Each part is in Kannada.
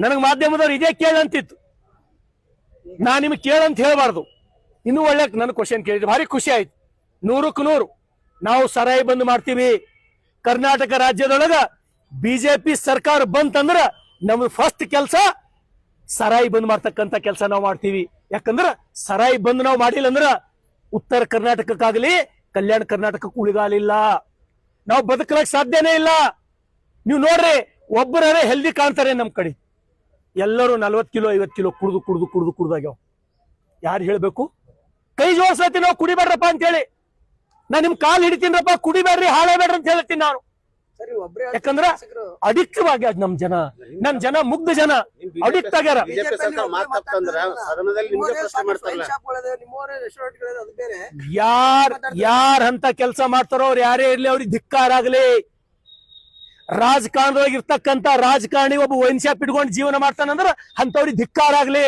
ನನಗೆ ಮಾಧ್ಯಮದವ್ರು ಇದೇ ಕೇಳಂತಿತ್ತು, ನಾ ನಿಮ್ಗೆ ಕೇಳಂತ ಹೇಳ್ಬಾರ್ದು. ಇನ್ನೂ ಒಳ್ಳೆ ನನ್ನ ಕ್ವಶನ್ ಕೇಳಿದ್ರು, ಭಾರಿ ಖುಷಿ ಆಯ್ತು. 100ಕ್ಕೆ 100 ನಾವು ಸರಾಯಿ ಬಂದ್ ಮಾಡ್ತೀವಿ. ಕರ್ನಾಟಕ ರಾಜ್ಯದೊಳಗ ಬಿಜೆಪಿ ಸರ್ಕಾರ ಬಂತಂದ್ರ ನಮ್ದು ಫಸ್ಟ್ ಕೆಲಸ ಸರಾಯಿ ಬಂದ್ ಮಾಡ್ತಕ್ಕಂತ ಕೆಲಸ ನಾವು ಮಾಡ್ತೀವಿ. ಯಾಕಂದ್ರ ಸರಾಯಿ ಬಂದ್ ನಾವು ಮಾಡಿಲ್ಲ ಅಂದ್ರ ಉತ್ತರ ಕರ್ನಾಟಕಕ್ಕಾಗಲಿ ಕಲ್ಯಾಣ ಕರ್ನಾಟಕಕ್ಕೆ ಉಳಿಗಾಲಿಲ್ಲ, ನಾವು ಬದುಕಲಕ್ ಸಾಧ್ಯನೇ ಇಲ್ಲ. ನೀವು ನೋಡ್ರಿ, ಒಬ್ಬರೇ ಹೆಲ್ದಿ ಕಾಣ್ತಾರೆ ನಮ್ ಕಡೆ, ಎಲ್ಲರೂ 40 ಕಿಲೋ 50 ಕಿಲೋ ಕುಡ್ದಾಗ್ಯಾವ. ಯಾರು ಹೇಳ್ಬೇಕು? ಕೈ ಜೋಡ್ಸತ್ತಿ ನಾವು ಕುಡಿಬೇಡ್ರಪ್ಪ ಅಂತ ಹೇಳಿ. ನಾ ನಿಮ್ ಕಾಲ್ ಹಿಡಿತೀನಪ್ಪ, ಕುಡಿಬೇಡ್ರಿ, ಹಾಳೇಬೇಡ್ರಿ ಅಂತ ಹೇಳ್ತೀನಿ ನಾನು. ಯಾಕಂದ್ರ ಅಡಿಕ್ಟ್ ಆಗ್ಯಾದ ನಮ್ ಜನ ಮುಗ್ಧ ಜನ ಅಡಿಕ್ಟ್ ಆಗ್ಯಾರ. ಯಾರ್ ಅಂತ ಕೆಲಸ ಮಾಡ್ತಾರೋ ಅವ್ರು ಯಾರೇ ಇರ್ಲಿ, ಅವ್ರಿಗೆ ಧಿಕ್ಕಾರ ಆಗ್ಲಿ. ರಾಜಕಾರಣದೊಳಗೆ ಇರ್ತಕ್ಕಂತ ರಾಜಕಾರಣಿ ಒಬ್ಬ ವೈನ್ ಶಾಪ್ ಇಟ್ಕೊಂಡು ಜೀವನ ಮಾಡ್ತಾನಂದ್ರ ಅಂತವ್ರಿಗೆ ಧಿಕ್ಕಾರ ಆಗ್ಲಿ.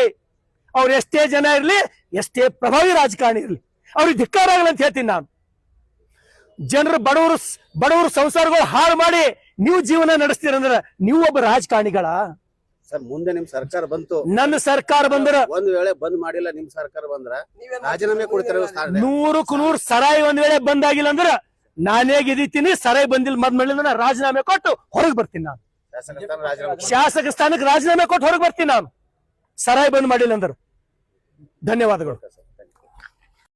ಅವ್ರು ಎಷ್ಟೇ ಜನ ಇರ್ಲಿ, ಎಷ್ಟೇ ಪ್ರಭಾವಿ ರಾಜಕಾರಣಿ ಇರ್ಲಿ, ಅವ್ರಿಗೆ ಧಿಕ್ಕಾರ ಆಗಲಿ ಅಂತ ಹೇಳ್ತೀನಿ ನಾನು. ಜನರು ಬಡವರು ಸಂಸಾರಗಳು ಹಾಳು ಮಾಡಿ ನೀವು ಜೀವನ ನಡೆಸ್ತೀರಂದ್ರ ನೀವು ಒಬ್ಬ ರಾಜಕಾರಣಿಗಳ? ಸರ್, ಮುಂದೆ ನಿಮ್ ಸರ್ಕಾರ ಬಂತು, ನನ್ನ ಸರ್ಕಾರ ಬಂದ್ರ ಒಂದ್ ವೇಳೆ ಬಂದ್ ಮಾಡಿಲ್ಲ, ನಿಮ್ ಸರ್ಕಾರ ಬಂದ್ರ ರಾಜೀನಾಮೆ ಕೊಡ್ತೀರ? 100ಕ್ಕೆ 100 ಸರಾಯಿ ಒಂದ್ ವೇಳೆ ಬಂದಾಗಿಲ್ಲ ಅಂದ್ರ ನಾನೇ ಗೆದಿತೀನಿ. ಸರಾಯಿ ಬಂದಿಲ್ಲ ಮಾಡಿಲ್ಲ ರಾಜೀನಾಮೆ ಕೊಟ್ಟು ಹೊರಗೆ ಬರ್ತೀನಿ ನಾನು. ಶಾಸಕ ಸ್ಥಾನಕ್ಕೆ ರಾಜೀನಾಮೆ ಕೊಟ್ಟು ಹೊರಗೆ ಬರ್ತೀನಿ ನಾನು, ಸರಾಯಿ ಬಂದ್ ಮಾಡಿಲ್ಲ ಅಂದ್ರ. ಧನ್ಯವಾದಗಳು.